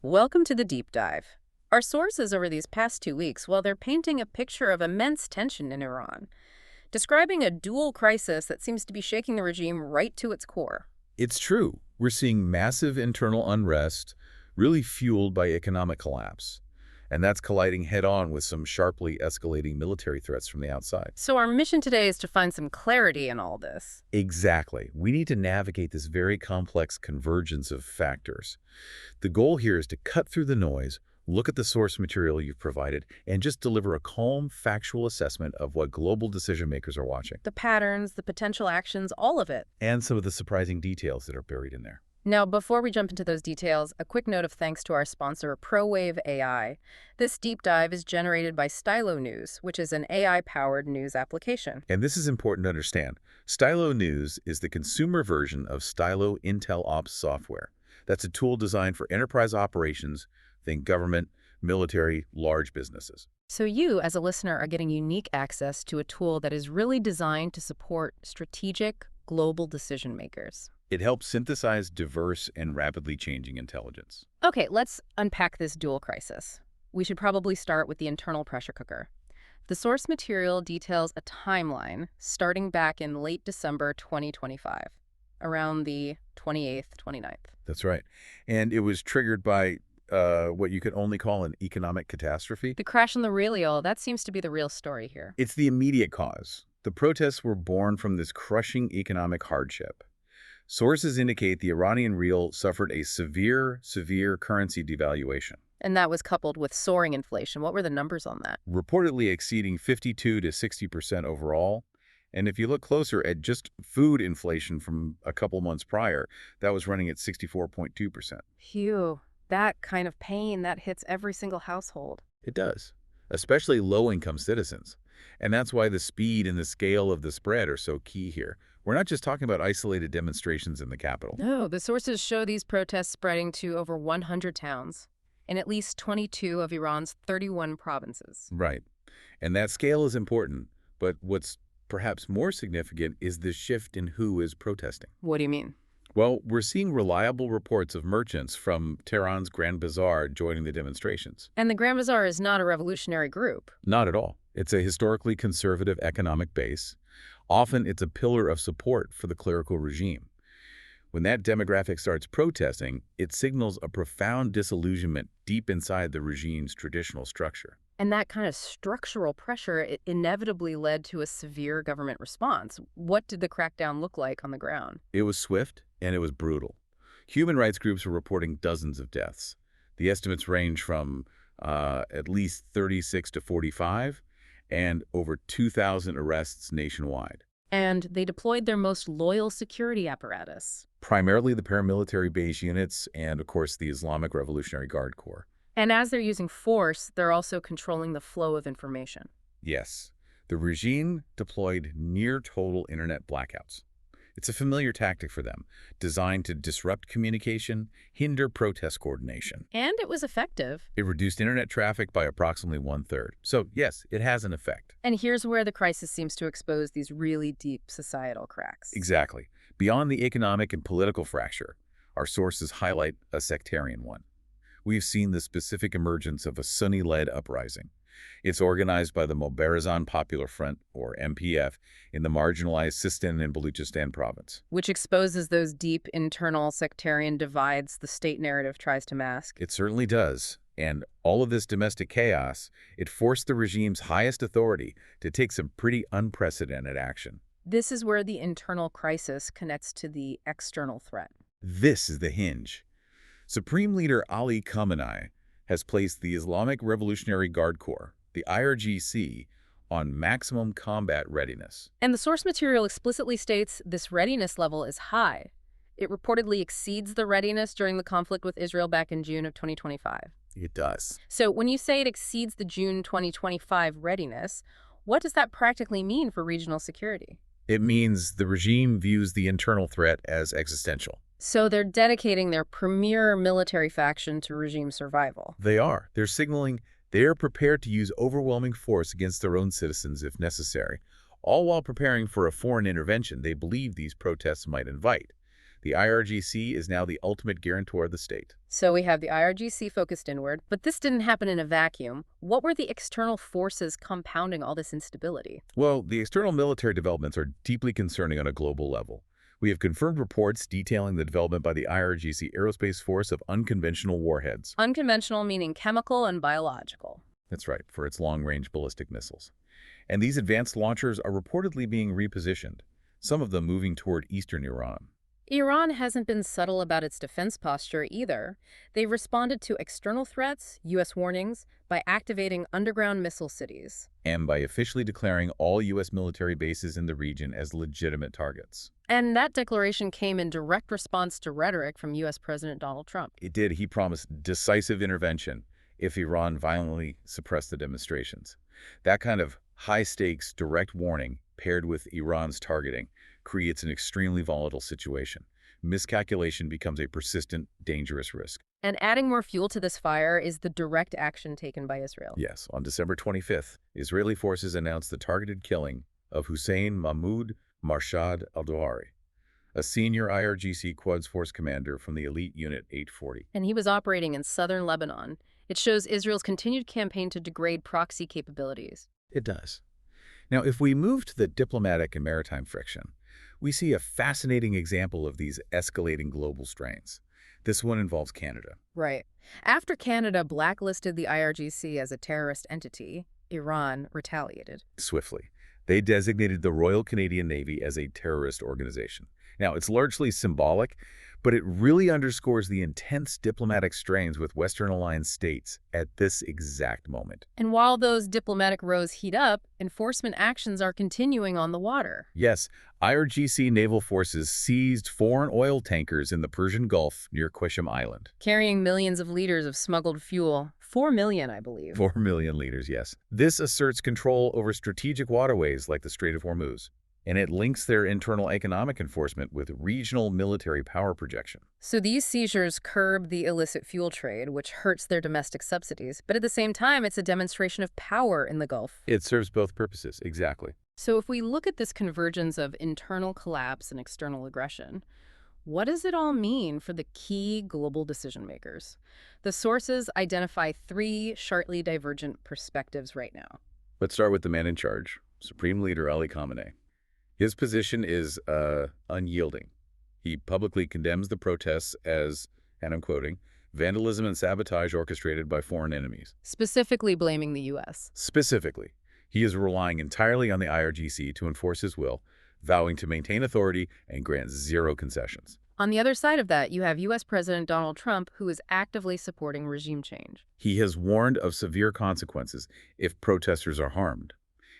Welcome to the deep dive. Our sources over these past 2 weeks, well, they're painting a picture of immense tension in Iran, describing a dual crisis that seems to be shaking the regime right to its core. It's true. We're seeing massive internal unrest, really fueled by economic collapse. And that's colliding head-on with some sharply escalating military threats from the outside. So our mission today is to find some clarity in all this. Exactly. We need to navigate this very complex convergence of factors. The goal here is to cut through the noise, look at the source material you've provided, and just deliver a calm, factual assessment of what global decision-makers are watching. The patterns, the potential actions, all of it. And some of the surprising details that are buried in there. Now, before we jump into those details, a quick note of thanks to our sponsor, ProWave AI. This deep dive is generated by Stylo News, which is an AI-powered news application. And this is important to understand. Stylo News is the consumer version of Stylo Intel Ops software. That's a tool designed for enterprise operations, think government, military, large businesses. So you, as a listener, are getting unique access to a tool that is really designed to support strategic, global decision makers. It helps synthesize diverse and rapidly changing intelligence. Okay, let's unpack this dual crisis. We should probably start with the internal pressure cooker. The source material details a timeline starting back in late December 2025, around the 28th, 29th. That's right. And it was triggered by what you could only call an economic catastrophe. The crash on the real, that seems to be the real story here. It's the immediate cause. The protests were born from this crushing economic hardship. Sources indicate the Iranian rial suffered a severe currency devaluation. And that was coupled with soaring inflation. What were the numbers on that? Reportedly exceeding 52 to 60% overall. And if you look closer at just food inflation from a couple months prior, that was running at 64.2%. Phew, that kind of pain, that hits every single household. It does, especially low-income citizens. And that's why the speed and the scale of the spread are so key here. We're not just talking about isolated demonstrations in the capital. No, the sources show these protests spreading to over 100 towns in at least 22 of Iran's 31 provinces. Right. And that scale is important, but what's perhaps more significant is the shift in who is protesting. What do you mean? Well, we're seeing reliable reports of merchants from Tehran's Grand Bazaar joining the demonstrations. And the Grand Bazaar is not a revolutionary group. Not at all. It's a historically conservative economic base. Often it's a pillar of support for the clerical regime. When that demographic starts protesting, it signals a profound disillusionment deep inside the regime's traditional structure. And that kind of structural pressure it inevitably led to a severe government response. What did the crackdown look like on the ground? It was swift and it was brutal. Human rights groups were reporting dozens of deaths. The estimates range from at least 36 to 45 and over 2,000 arrests nationwide. And they deployed their most loyal security apparatus. Primarily the paramilitary base units and, of course, the Islamic Revolutionary Guard Corps. And as they're using force, they're also controlling the flow of information. Yes, the regime deployed near-total internet blackouts. It's a familiar tactic for them, designed to disrupt communication, hinder protest coordination. And it was effective. It reduced internet traffic by approximately 1/3. So, yes, it has an effect. And here's where the crisis seems to expose these really deep societal cracks. Exactly. Beyond the economic and political fracture, our sources highlight a sectarian one. We've seen the specific emergence of a Sunni-led uprising. It's organized by the Mobarazan Popular Front, or MPF, in the marginalized Sistan and Baluchistan province. Which exposes those deep internal sectarian divides the state narrative tries to mask. It certainly does. And all of this domestic chaos, it forced the regime's highest authority to take some pretty unprecedented action. This is where the internal crisis connects to the external threat. This is the hinge. Supreme Leader Ali Khamenei has placed the Islamic Revolutionary Guard Corps, the IRGC, on maximum combat readiness. And the source material explicitly states this readiness level is high. It reportedly exceeds the readiness during the conflict with Israel back in June of 2025. It does. So when you say it exceeds the June 2025 readiness, what does that practically mean for regional security? It means the regime views the internal threat as existential. So they're dedicating their premier military faction to regime survival. They are. They're signaling they're prepared to use overwhelming force against their own citizens if necessary, all while preparing for a foreign intervention they believe these protests might invite. The IRGC is now the ultimate guarantor of the state. So we have the IRGC focused inward, but this didn't happen in a vacuum. What were the external forces compounding all this instability? Well, the external military developments are deeply concerning on a global level. We have confirmed reports detailing the development by the IRGC Aerospace Force of unconventional warheads. Unconventional meaning chemical and biological. That's right, for its long-range ballistic missiles. And these advanced launchers are reportedly being repositioned, some of them moving toward eastern Iran. Iran hasn't been subtle about its defense posture either. They've responded to external threats, U.S. warnings, by activating underground missile cities. And by officially declaring all U.S. military bases in the region as legitimate targets. And that declaration came in direct response to rhetoric from U.S. President Donald Trump. It did. He promised decisive intervention if Iran violently suppressed the demonstrations. That kind of high-stakes direct warning, paired with Iran's targeting, creates an extremely volatile situation. Miscalculation becomes a persistent, dangerous risk. And adding more fuel to this fire is the direct action taken by Israel. Yes, on December 25th, Israeli forces announced the targeted killing of Hussein Mahmoud Marshad al-Dawari, a senior IRGC Quds Force commander from the elite Unit 840. And he was operating in southern Lebanon. It shows Israel's continued campaign to degrade proxy capabilities. It does. Now, if we move to the diplomatic and maritime friction, we see a fascinating example of these escalating global strains. This one involves Canada. Right. After Canada blacklisted the IRGC as a terrorist entity, Iran retaliated. Swiftly. They designated the Royal Canadian Navy as a terrorist organization. Now, it's largely symbolic, but it really underscores the intense diplomatic strains with Western-aligned states at this exact moment. And while those diplomatic rows heat up, enforcement actions are continuing on the water. Yes, IRGC naval forces seized foreign oil tankers in the Persian Gulf near Qeshm Island. Carrying millions of liters of smuggled fuel. 4 million, I believe. 4 million liters, yes. This asserts control over strategic waterways like the Strait of Hormuz, and it links their internal economic enforcement with regional military power projection. So these seizures curb the illicit fuel trade, which hurts their domestic subsidies, but at the same time, it's a demonstration of power in the Gulf. It serves both purposes, exactly. So if we look at this convergence of internal collapse and external aggression, what does it all mean for the key global decision makers? The sources identify 3 sharply divergent perspectives right now. Let's start with the man in charge, Supreme Leader Ali Khamenei. His position is unyielding. He publicly condemns the protests as, and I'm quoting, vandalism and sabotage orchestrated by foreign enemies. Specifically blaming the U.S. Specifically, he is relying entirely on the IRGC to enforce his will, vowing to maintain authority and grant zero concessions. On the other side of that, you have U.S. President Donald Trump, who is actively supporting regime change. He has warned of severe consequences if protesters are harmed.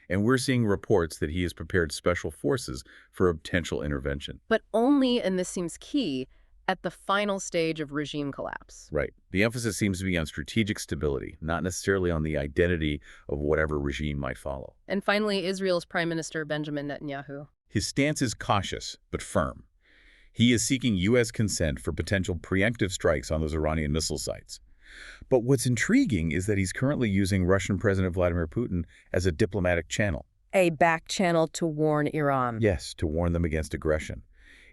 And we're seeing reports that he has prepared special forces for a potential intervention. But only, and this seems key, at the final stage of regime collapse. Right. The emphasis seems to be on strategic stability, not necessarily on the identity of whatever regime might follow. And finally, Israel's Prime Minister Benjamin Netanyahu. His stance is cautious, but firm. He is seeking U.S. consent for potential preemptive strikes on those Iranian missile sites. But what's intriguing is that he's currently using Russian President Vladimir Putin as a diplomatic channel. A back channel to warn Iran. Yes, to warn them against aggression.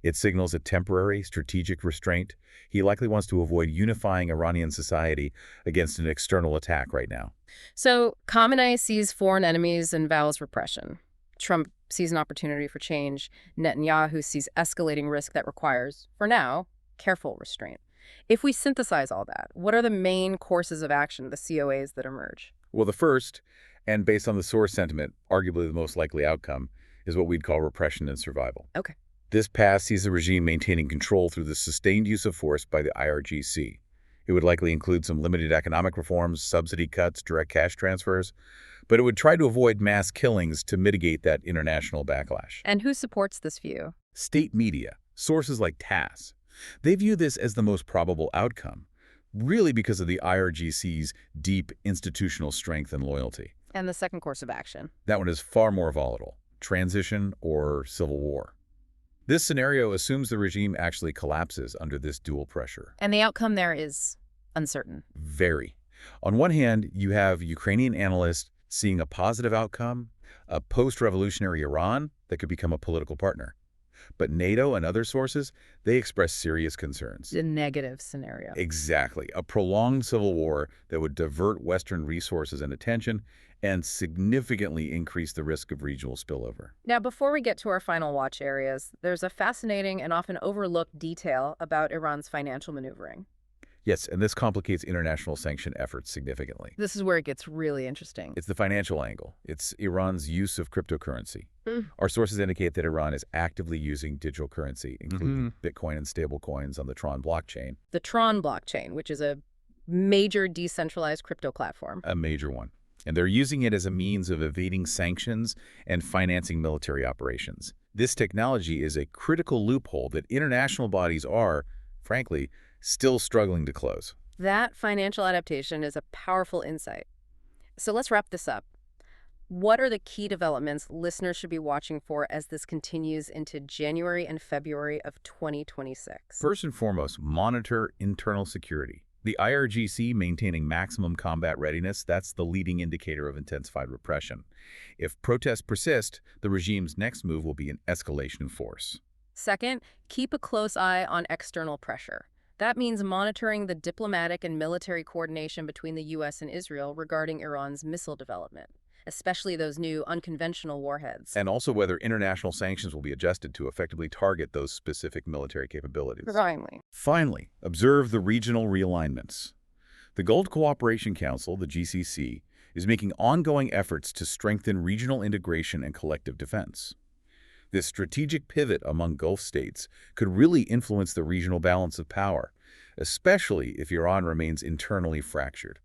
It signals a temporary, strategic restraint. He likely wants to avoid unifying Iranian society against an external attack right now. So, Khamenei sees foreign enemies and vows repression. Trump sees an opportunity for change. Netanyahu sees escalating risk that requires, for now, careful restraint. If we synthesize all that, what are the main courses of action, the COAs that emerge? Well, the first, and based on the source sentiment, arguably the most likely outcome, is what we'd call repression and survival. Okay. This path sees the regime maintaining control through the sustained use of force by the IRGC. It would likely include some limited economic reforms, subsidy cuts, direct cash transfers, but it would try to avoid mass killings to mitigate that international backlash. And who supports this view? State media, sources like TASS. They view this as the most probable outcome, really because of the IRGC's deep institutional strength and loyalty. And the second course of action? That one is far more volatile, transition or civil war. This scenario assumes the regime actually collapses under this dual pressure. And the outcome there is uncertain. Very. On one hand, you have Ukrainian analysts seeing a positive outcome, a post-revolutionary Iran that could become a political partner. But NATO and other sources, they express serious concerns. The negative scenario. Exactly. A prolonged civil war that would divert Western resources and attention and significantly increase the risk of regional spillover. Now, before we get to our final watch areas, there's a fascinating and often overlooked detail about Iran's financial maneuvering. Yes, and this complicates international sanction efforts significantly. This is where it gets really interesting. It's the financial angle. It's Iran's use of cryptocurrency. Mm. Our sources indicate that Iran is actively using digital currency, including Bitcoin and stablecoins on the Tron blockchain. The Tron blockchain, which is a major decentralized crypto platform. A major one. And they're using it as a means of evading sanctions and financing military operations. This technology is a critical loophole that international bodies are, frankly, still struggling to close. That financial adaptation is a powerful insight. So let's wrap this up. What are the key developments listeners should be watching for as this continues into January and February of 2026? First and foremost, monitor internal security. The IRGC maintaining maximum combat readiness, that's the leading indicator of intensified repression. If protests persist, the regime's next move will be an escalation in force. Second, keep a close eye on external pressure. That means monitoring the diplomatic and military coordination between the U.S. and Israel regarding Iran's missile development, especially those new unconventional warheads. And also whether international sanctions will be adjusted to effectively target those specific military capabilities. Finally, observe the regional realignments. The Gulf Cooperation Council, the GCC, is making ongoing efforts to strengthen regional integration and collective defense. This strategic pivot among Gulf states could really influence the regional balance of power, especially if Iran remains internally fractured.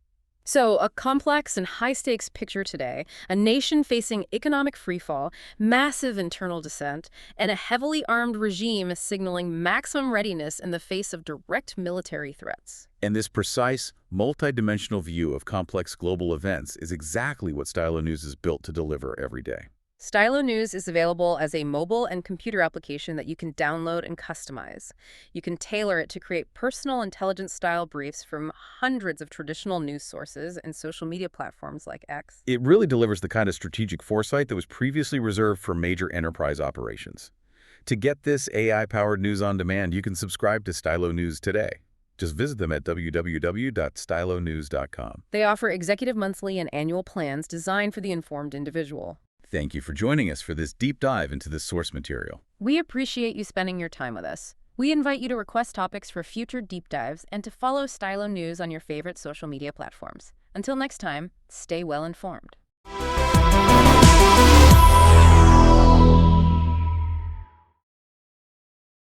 So, a complex and high-stakes picture today, a nation facing economic freefall, massive internal dissent, and a heavily armed regime signaling maximum readiness in the face of direct military threats. And this precise, multidimensional view of complex global events is exactly what Stylo News is built to deliver every day. Stylo News is available as a mobile and computer application that you can download and customize. You can tailor it to create personal intelligence-style briefs from hundreds of traditional news sources and social media platforms like X. It really delivers the kind of strategic foresight that was previously reserved for major enterprise operations. To get this AI-powered news on demand, you can subscribe to Stylo News today. Just visit them at www.stylonews.com. They offer executive monthly and annual plans designed for the informed individual. Thank you for joining us for this deep dive into this source material. We appreciate you spending your time with us. We invite you to request topics for future deep dives and to follow Stylo News on your favorite social media platforms. Until next time, stay well informed.